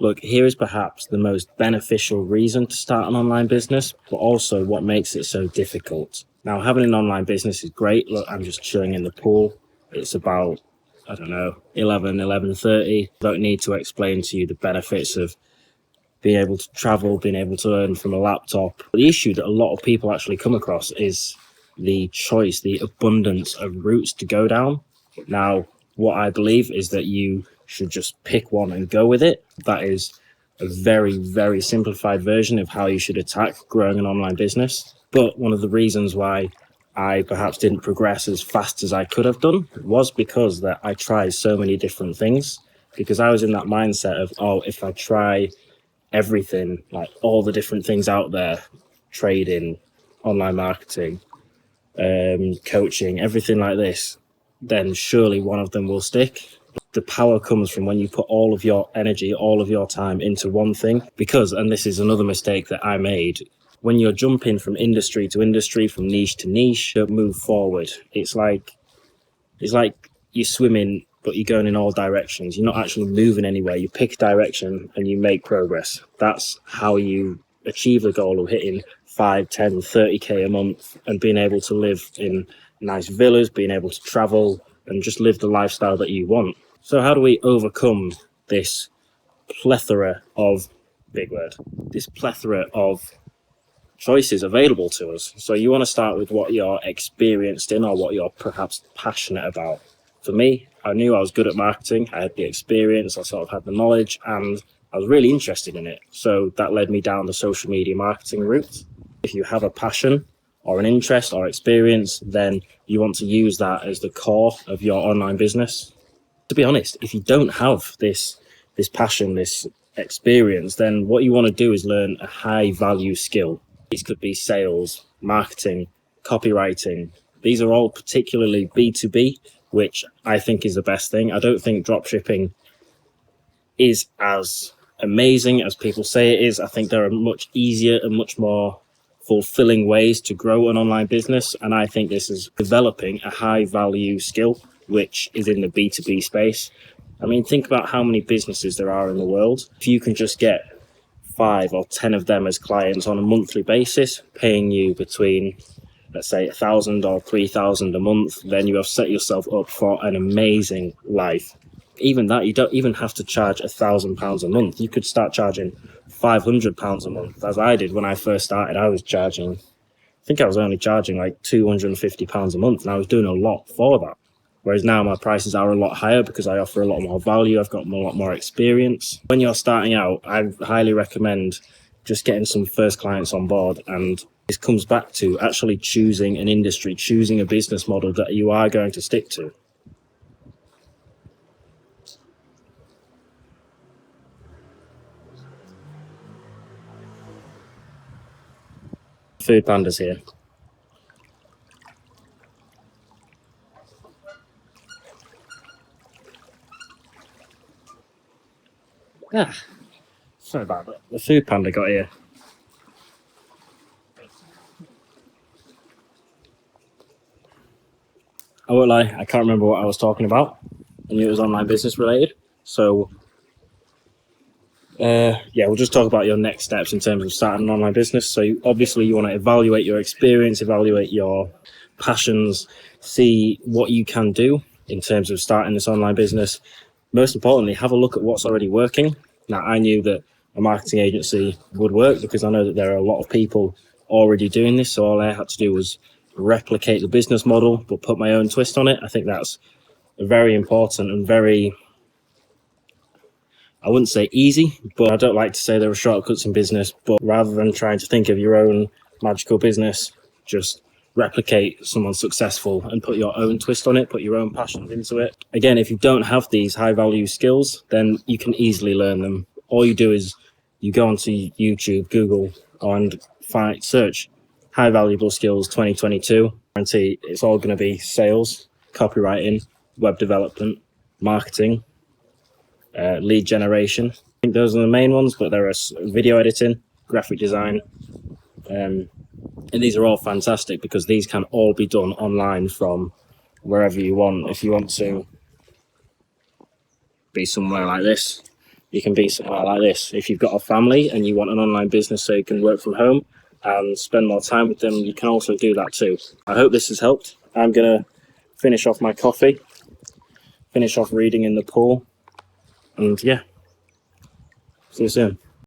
Look, here is perhaps the most beneficial reason to start an online business, but also what makes it so difficult. Now, having an online business is great. Look, I'm just chilling in the pool. It's about, I don't know, 11:30. Don't need to explain to you the benefits of being able to travel, being able to earn from a laptop. The issue that a lot of people actually come across is the choice, the abundance of routes to go down. Now, what I believe is that you should just pick one and go with it. That is a very, very simplified version of how you should attack growing an online business. But one of the reasons why I perhaps didn't progress as fast as I could have done was because that I tried so many different things, because I was in that mindset of, oh, if I try everything, like all the different things out there, trading, online marketing, coaching, everything like this, then surely one of them will stick. The power comes from when you put all of your energy, all of your time into one thing. Because, and this is another mistake that I made, when you're jumping from industry to industry, from niche to niche, don't move forward. It's like you're swimming, but you're going in all directions. You're not actually moving anywhere. You pick direction and you make progress. That's how you achieve the goal of hitting 5, 10, 30k a month and being able to live in nice villas, being able to travel and just live the lifestyle that you want. So how do we overcome this plethora of, big word, this plethora of choices available to us? So you want to start with what you're experienced in or what you're perhaps passionate about. For me, I knew I was good at marketing. I had the experience, I sort of had the knowledge, and I was really interested in it. So that led me down the social media marketing route. If you have a passion or an interest or experience, then you want to use that as the core of your online business. To be honest, if you don't have this passion, this experience, then what you want to do is learn a high value skill. These could be sales, marketing, copywriting. These are all particularly B2B, which I think is the best thing. I don't think dropshipping is as amazing as people say it is. I think there are much easier and much more fulfilling ways to grow an online business. And I think this is developing a high value skill, which is in the B2B space. I mean, think about how many businesses there are in the world. If you can just get 5 or 10 of them as clients on a monthly basis, paying you between, let's say, 1,000 or 3,000 a month, then you have set yourself up for an amazing life. Even that, you don't even have to charge £1,000 a month. You could start charging £500 a month, as I did when I first started. I was only charging like £250 a month, and I was doing a lot for that. Whereas now my prices are a lot higher because I offer a lot more value. I've got a lot more experience. When you're starting out, I highly recommend just getting some first clients on board. And this comes back to actually choosing an industry, choosing a business model that you are going to stick to. Food pandas here. Sorry about that. The food panda got here. I won't lie, I can't remember what I was talking about. I knew it was online business related. So, we'll just talk about your next steps in terms of starting an online business. So obviously you want to evaluate your experience, evaluate your passions, see what you can do in terms of starting this online business. Most importantly, have a look at what's already working. Now, I knew that a marketing agency would work because I know that there are a lot of people already doing this. So all I had to do was replicate the business model, but put my own twist on it. I think that's very important and very, I wouldn't say easy, but I don't like to say there are shortcuts in business. But rather than trying to think of your own magical business, just replicate someone successful and put your own twist on it, put your own passions into it. Again, if you don't have these high value skills, then you can easily learn them. All you do is you go onto YouTube, Google, and search high valuable skills 2022. Guarantee it's all going to be sales, copywriting, web development, marketing, lead generation. I think those are the main ones, but there are video editing, graphic design, and these are all fantastic because these can all be done online from wherever you want. If you want to be somewhere like this, you can be somewhere like this. If you've got a family and you want an online business so you can work from home and spend more time with them, you can also do that too. I hope this has helped. I'm going to finish off my coffee, finish off reading in the pool, and yeah, see you soon.